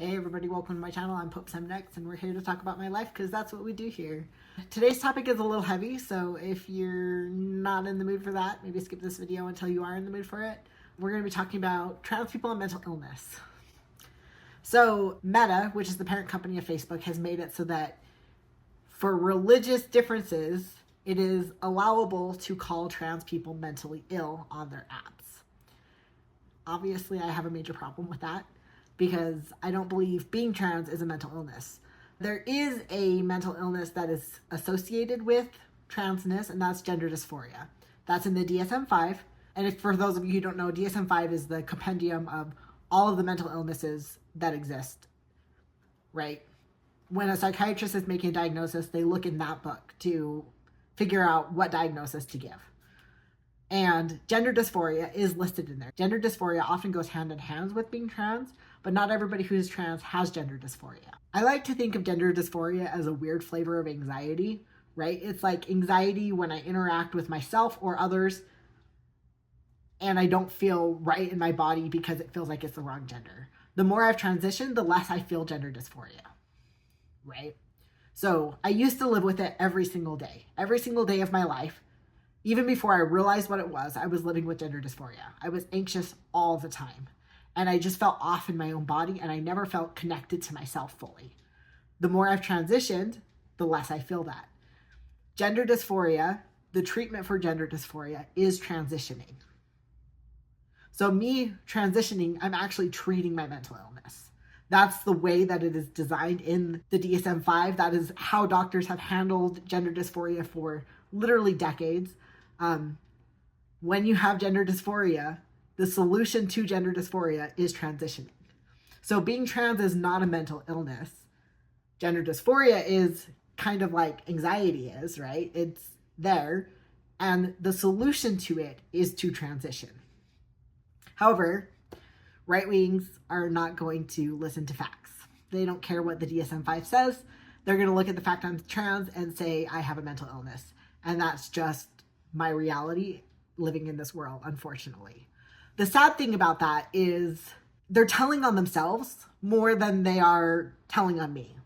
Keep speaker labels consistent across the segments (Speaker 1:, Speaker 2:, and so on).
Speaker 1: Hey everybody, welcome to my channel. I'm Pope Semnex and we're here to talk about my life because that's what we do here. Today's topic is a little heavy, so if you're not in the mood for that, maybe skip this video until you are in the mood for it. We're going to be talking about trans people and mental illness. So Meta, which is the parent company of Facebook, has made it so that for religious differences, it is allowable to call trans people mentally ill on their apps. Obviously, I have a major problem with that, because I don't believe being trans is a mental illness. There is a mental illness that is associated with transness, and that's gender dysphoria. That's in the DSM-5. And if, for those of you who don't know, DSM-5 is the compendium of all of the mental illnesses that exist, right? When a psychiatrist is making a diagnosis, they look in that book to figure out what diagnosis to give. And gender dysphoria is listed in there. Gender dysphoria often goes hand in hand with being trans, but not everybody who's trans has gender dysphoria. I like to think of gender dysphoria as a weird flavor of anxiety, right? It's like anxiety when I interact with myself or others and I don't feel right in my body because it feels like it's the wrong gender. The more I've transitioned, the less I feel gender dysphoria, right? So I used to live with it every single day of my life. Even before I realized what it was, I was living with gender dysphoria. I was anxious all the time. And I just felt off in my own body, and I never felt connected to myself fully. The more I've transitioned, the less I feel that. Gender dysphoria, the treatment for gender dysphoria is transitioning. So me transitioning, I'm actually treating my mental illness. That's the way that it is designed in the DSM-5. That is how doctors have handled gender dysphoria for literally decades. When you have gender dysphoria, the solution to gender dysphoria is transitioning. So being trans is not a mental illness. Gender dysphoria is kind of like anxiety is, right? It's there. And the solution to it is to transition. However, right wings are not going to listen to facts. They don't care what the DSM-5 says. They're going to look at the fact I'm trans and say I have a mental illness. And that's just my reality living in this world, unfortunately. The sad thing about that is they're telling on themselves more than they are telling on me.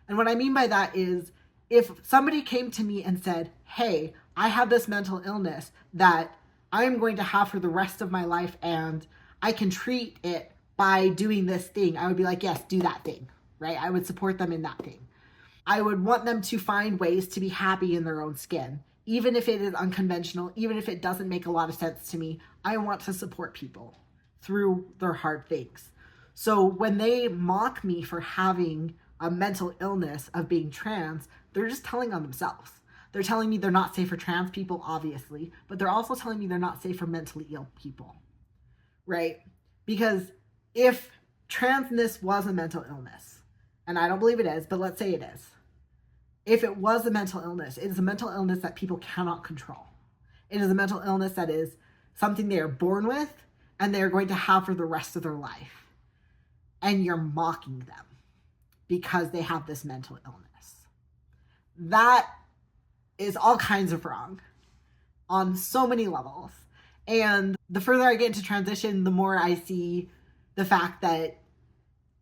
Speaker 1: And what I mean by that is if somebody came to me and said, hey, I have this mental illness that I am going to have for the rest of my life and I can treat it by doing this thing, I would be like, yes, do that thing, right? I would support them in that thing. I would want them to find ways to be happy in their own skin. Even if it is unconventional, even if it doesn't make a lot of sense to me, I want to support people through their hard things. So when they mock me for having a mental illness of being trans, they're just telling on themselves. They're telling me they're not safe for trans people, obviously, but they're also telling me they're not safe for mentally ill people, right? Because if transness was a mental illness, and I don't believe it is, but let's say it is. If it was a mental illness, it is a mental illness that people cannot control. It is a mental illness that is something they are born with and they are going to have for the rest of their life. And you're mocking them because they have this mental illness. That is all kinds of wrong on so many levels. And the further I get into transition, the more I see the fact that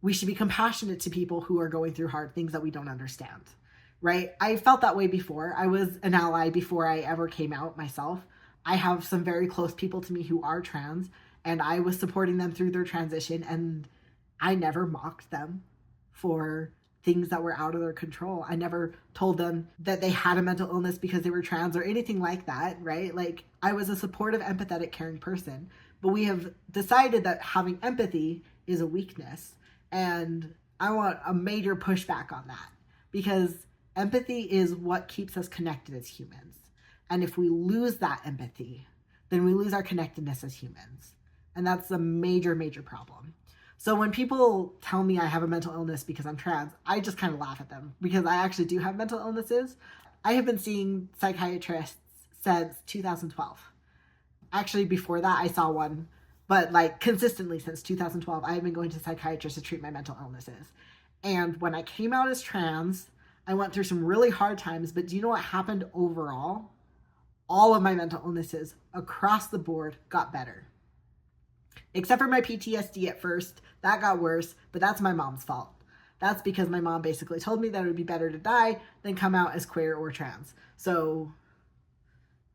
Speaker 1: we should be compassionate to people who are going through hard things that we don't understand. Right? I felt that way before. I was an ally before I ever came out myself. I have some very close people to me who are trans, and I was supporting them through their transition, and I never mocked them for things that were out of their control. I never told them that they had a mental illness because they were trans or anything like that, right? Like, I was a supportive, empathetic, caring person, but we have decided that having empathy is a weakness, and I want a major pushback on that because empathy is what keeps us connected as humans. And if we lose that empathy, then we lose our connectedness as humans. And that's a major, major problem. So when people tell me I have a mental illness because I'm trans, I just kind of laugh at them because I actually do have mental illnesses. I have been seeing psychiatrists since 2012. Actually, before that, I saw one, but like consistently since 2012, I have been going to psychiatrists to treat my mental illnesses. And when I came out as trans, I went through some really hard times, but do you know what happened overall? All of my mental illnesses across the board got better. Except for my PTSD at first. That got worse, but that's my mom's fault. That's because my mom basically told me that it would be better to die than come out as queer or trans. So,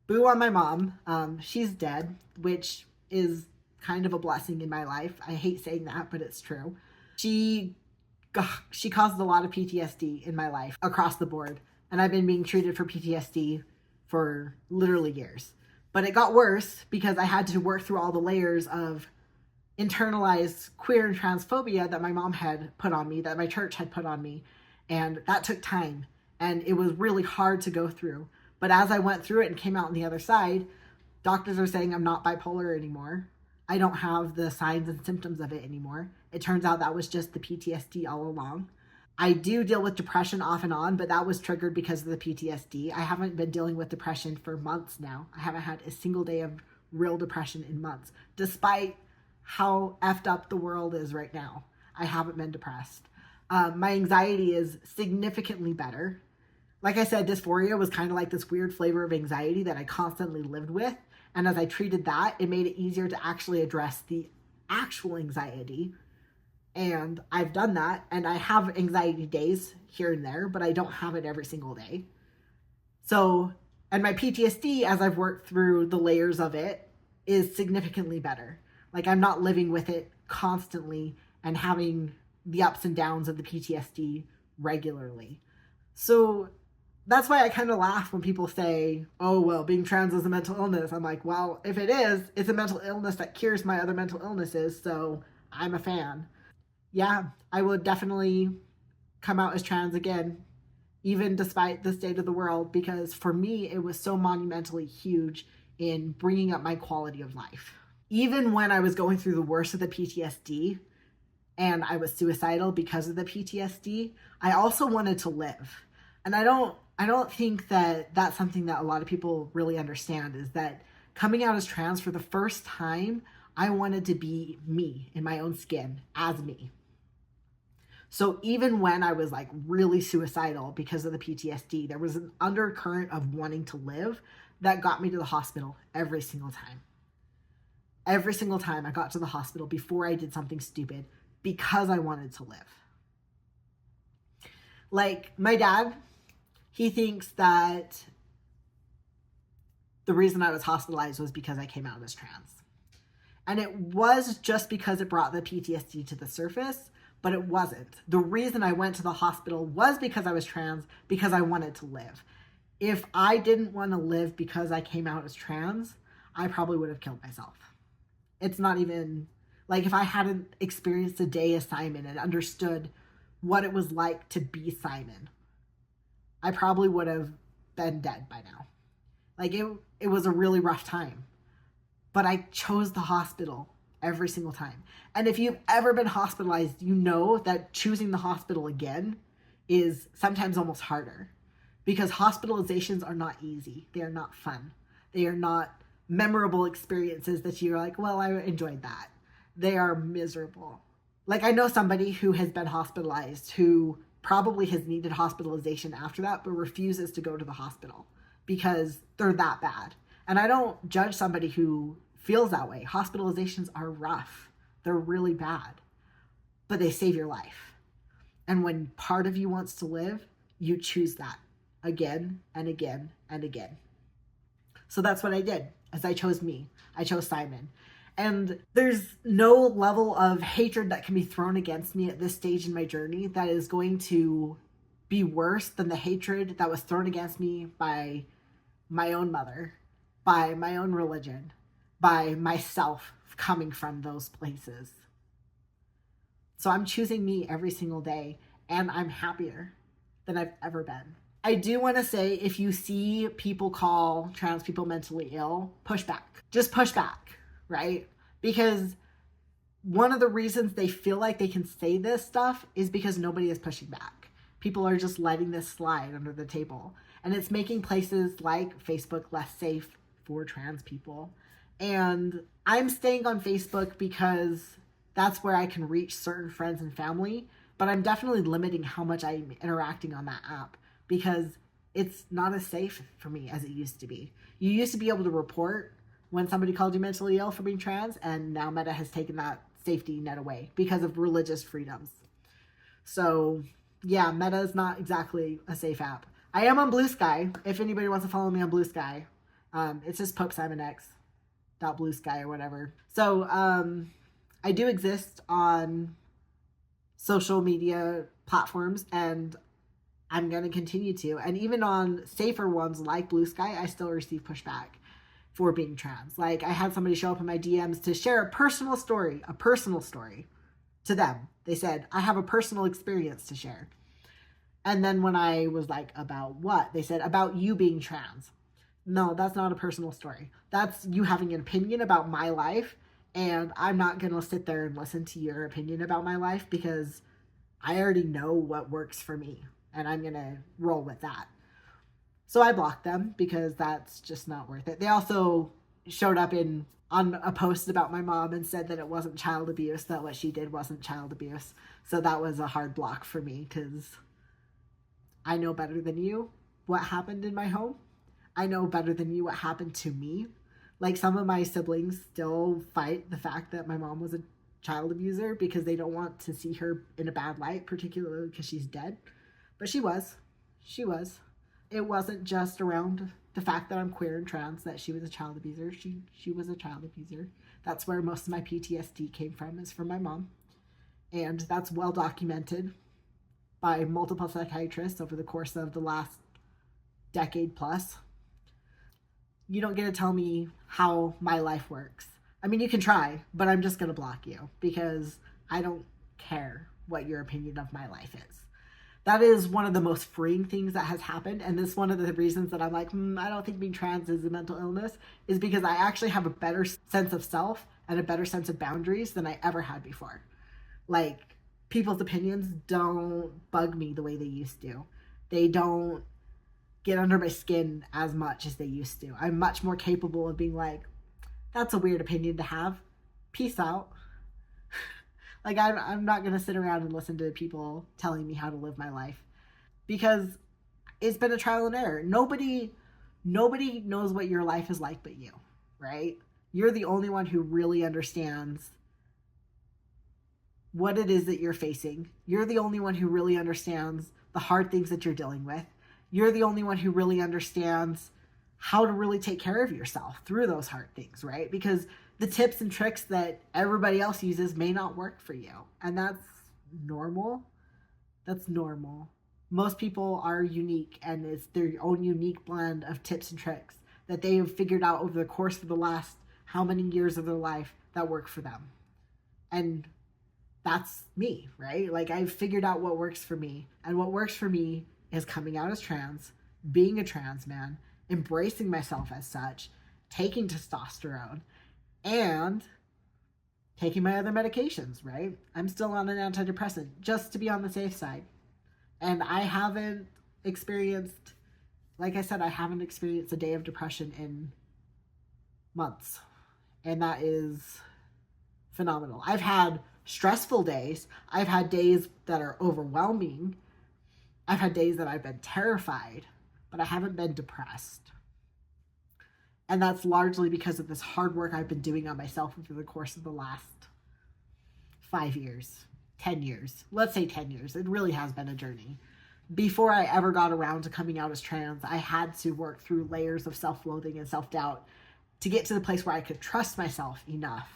Speaker 1: boo on my mom. She's dead, which is kind of a blessing in my life. I hate saying that, but it's true. She caused a lot of PTSD in my life across the board. And I've been being treated for PTSD for literally years. But it got worse because I had to work through all the layers of internalized queer and transphobia that my mom had put on me, that my church had put on me. And that took time. And it was really hard to go through. But as I went through it and came out on the other side, doctors are saying I'm not bipolar anymore. I don't have the signs and symptoms of it anymore. It turns out that was just the PTSD all along. I do deal with depression off and on, but that was triggered because of the PTSD. I haven't been dealing with depression for months now. I haven't had a single day of real depression in months, despite how effed up the world is right now. I haven't been depressed. My anxiety is significantly better. Like I said, dysphoria was kind of like this weird flavor of anxiety that I constantly lived with. And as I treated that, it made it easier to actually address the actual anxiety. And I've done that. And I have anxiety days here and there, but I don't have it every single day. So, and my PTSD, as I've worked through the layers of it, is significantly better. Like, I'm not living with it constantly and having the ups and downs of the PTSD regularly. So that's why I kind of laugh when people say, oh, well, being trans is a mental illness. I'm like, well, if it is, it's a mental illness that cures my other mental illnesses. So I'm a fan. Yeah, I would definitely come out as trans again, even despite the state of the world, because for me, it was so monumentally huge in bringing up my quality of life. Even when I was going through the worst of the PTSD and I was suicidal because of the PTSD, I also wanted to live. And I don't think that that's something that a lot of people really understand, is that coming out as trans for the first time, I wanted to be me in my own skin as me. So even when I was like really suicidal because of the PTSD, there was an undercurrent of wanting to live that got me to the hospital every single time. Every single time I got to the hospital before I did something stupid because I wanted to live. Like my dad, he thinks that the reason I was hospitalized was because I came out as trans. And it was just because it brought the PTSD to the surface, but it wasn't. The reason I went to the hospital was because I was trans, because I wanted to live. If I didn't want to live because I came out as trans, I probably would have killed myself. It's not even, like, if I hadn't experienced a day as Simon and understood what it was like to be Simon, I probably would have been dead by now. Like, it was a really rough time. But I chose the hospital every single time. And if you've ever been hospitalized, you know that choosing the hospital again is sometimes almost harder, because hospitalizations are not easy. They are not fun. They are not memorable experiences that you're like, well, I enjoyed that. They are miserable. Like, I know somebody who has been hospitalized who probably has needed hospitalization after that, but refuses to go to the hospital because they're that bad. And I don't judge somebody who feels that way. Hospitalizations are rough. They're really bad, but they save your life. And when part of you wants to live, you choose that again and again and again. So that's what I did, as I chose me. I chose Simon. And there's no level of hatred that can be thrown against me at this stage in my journey that is going to be worse than the hatred that was thrown against me by my own mother, by my own religion, by myself coming from those places. So I'm choosing me every single day, and I'm happier than I've ever been. I do want to say, if you see people call trans people mentally ill, push back. Just push back, right? Because one of the reasons they feel like they can say this stuff is because nobody is pushing back. People are just letting this slide under the table. And it's making places like Facebook less safe for trans people. And I'm staying on Facebook because that's where I can reach certain friends and family. But I'm definitely limiting how much I'm interacting on that app, because it's not as safe for me as it used to be. You used to be able to report when somebody called you mentally ill for being trans, and now Meta has taken that safety net away because of religious freedoms. So yeah, Meta is not exactly a safe app. I am on Blue Sky. If anybody wants to follow me on Blue Sky, it's just Pope Simon X Blue Sky or whatever. So I do exist on social media platforms, and I'm going to continue to. And even on safer ones like Blue Sky, I still receive pushback for being trans. Like, I had somebody show up in my DMs to share a personal story to them. They said, I have a personal experience to share. And then when I was like, about what? They said, about you being trans. No, that's not a personal story. That's you having an opinion about my life. And I'm not going to sit there and listen to your opinion about my life, because I already know what works for me. And I'm going to roll with that. So I blocked them because that's just not worth it. They also showed up on a post about my mom and said that it wasn't child abuse, that what she did wasn't child abuse. So that was a hard block for me, because I know better than you what happened in my home. I know better than you what happened to me. Like, some of my siblings still fight the fact that my mom was a child abuser because they don't want to see her in a bad light, particularly because she's dead. But she was. It wasn't just around the fact that I'm queer and trans that she was a child abuser. She was a child abuser. That's where most of my PTSD came from, is from my mom. And that's well documented by multiple psychiatrists over the course of the last decade plus. You don't get to tell me how my life works. I mean, you can try, but I'm just going to block you because I don't care what your opinion of my life is. That is one of the most freeing things that has happened. And this is one of the reasons that I'm like, I don't think being trans is a mental illness, is because I actually have a better sense of self and a better sense of boundaries than I ever had before. Like, people's opinions don't bug me the way they used to. They don't get under my skin as much as they used to. I'm much more capable of being like, that's a weird opinion to have. Peace out. Like, I'm not going to sit around and listen to people telling me how to live my life, because it's been a trial and error. Nobody knows what your life is like but you, right? You're the only one who really understands what it is that you're facing. You're the only one who really understands the hard things that you're dealing with. You're the only one who really understands how to really take care of yourself through those hard things, right? Because the tips and tricks that everybody else uses may not work for you. And that's normal. That's normal. Most people are unique, and it's their own unique blend of tips and tricks that they have figured out over the course of the last how many years of their life that work for them. And that's me, right? Like, I've figured out what works for me. And what works for me is coming out as trans, being a trans man, embracing myself as such, taking testosterone, and taking my other medications, right? I'm still on an antidepressant just to be on the safe side. And I haven't experienced, like I said, I haven't experienced a day of depression in months. And that is phenomenal. I've had stressful days. I've had days that are overwhelming. I've had days that I've been terrified, but I haven't been depressed. And that's largely because of this hard work I've been doing on myself over the course of the last 5 years, 10 years. Let's say 10 years. It really has been a journey. Before I ever got around to coming out as trans, I had to work through layers of self-loathing and self-doubt to get to the place where I could trust myself enough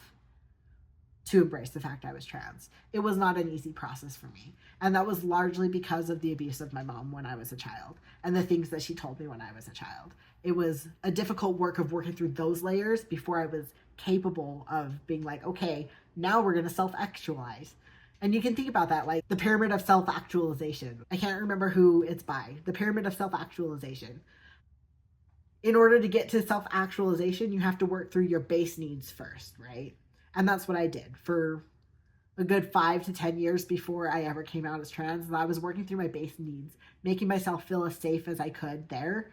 Speaker 1: to embrace the fact I was trans. It was not an easy process for me. And that was largely because of the abuse of my mom when I was a child and the things that she told me when I was a child. It was a difficult work of working through those layers before I was capable of being like, okay, now we're going to self-actualize. And you can think about that, like the pyramid of self-actualization. I can't remember who it's by. The pyramid of self-actualization. In order to get to self-actualization, you have to work through your base needs first, right? And that's what I did for a good 5 to 10 years before I ever came out as trans. And I was working through my base needs, making myself feel as safe as I could there,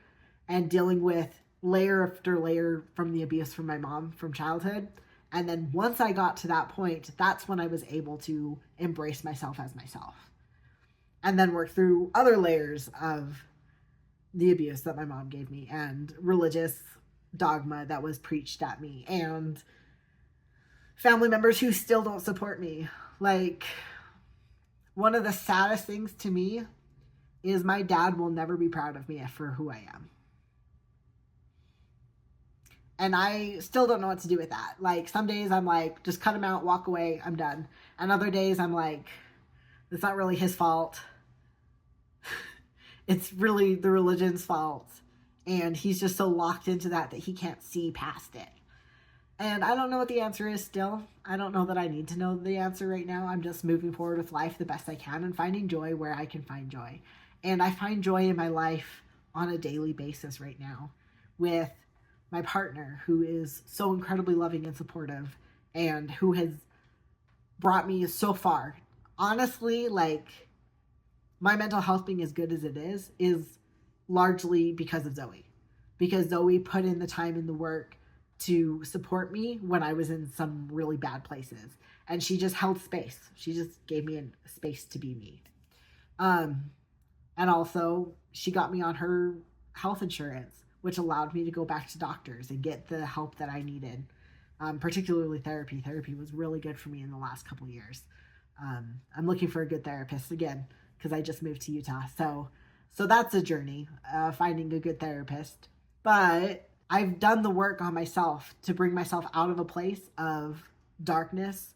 Speaker 1: and dealing with layer after layer from the abuse from my mom from childhood. And then once I got to that point, that's when I was able to embrace myself as myself. And then work through other layers of the abuse that my mom gave me, and religious dogma that was preached at me, and family members who still don't support me. Like, one of the saddest things to me is my dad will never be proud of me for who I am. And I still don't know what to do with that. Like, some days I'm like, just cut him out, walk away, I'm done. And other days I'm like, it's not really his fault. It's really the religion's fault. And he's just so locked into that he can't see past it. And I don't know what the answer is still. I don't know that I need to know the answer right now. I'm just moving forward with life the best I can and finding joy where I can find joy. And I find joy in my life on a daily basis right now with my partner, who is so incredibly loving and supportive and who has brought me so far. Honestly, like, my mental health being as good as it is largely because of Zoe. Because Zoe put in the time and the work to support me when I was in some really bad places. And she just held space. She just gave me a space to be me. And also, she got me on her health insurance, which allowed me to go back to doctors and get the help that I needed. Particularly therapy. Therapy was really good for me in the last couple of years. I'm looking for a good therapist again, because I just moved to Utah. So that's a journey, finding a good therapist. But I've done the work on myself to bring myself out of a place of darkness.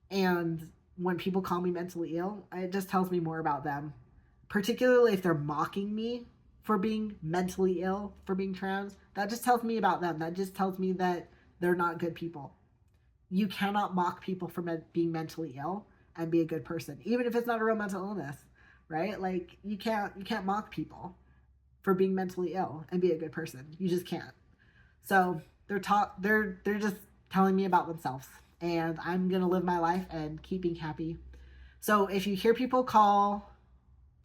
Speaker 1: And when people call me mentally ill, it just tells me more about them. Particularly if they're mocking me for being mentally ill, for being trans. That just tells me about them. That just tells me that they're not good people. You cannot mock people for being mentally ill and be a good person, even if it's not a real mental illness, right? Like, you can't mock people for being mentally ill and be a good person. You just can't. So they're just telling me about themselves, and I'm gonna live my life and keep being happy. So if you hear people call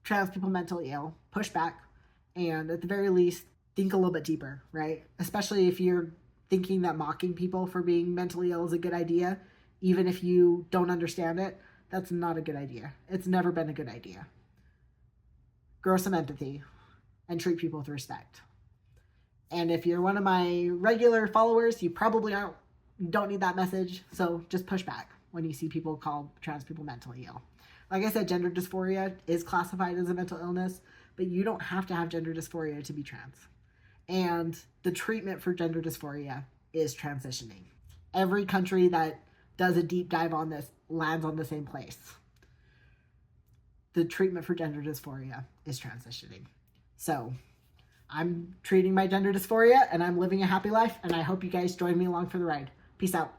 Speaker 1: trans people mentally ill, push back, and at the very least, think a little bit deeper, right? Especially if you're thinking that mocking people for being mentally ill is a good idea, even if you don't understand it, that's not a good idea. It's never been a good idea. Grow some empathy and treat people with respect. And if you're one of my regular followers, you probably don't need that message, so just push back when you see people call trans people mentally ill. Like I said, gender dysphoria is classified as a mental illness, but you don't have to have gender dysphoria to be trans. And the treatment for gender dysphoria is transitioning. Every country that does a deep dive on this lands on the same place. The treatment for gender dysphoria is transitioning. So I'm treating my gender dysphoria and I'm living a happy life, and I hope you guys join me along for the ride. Peace out.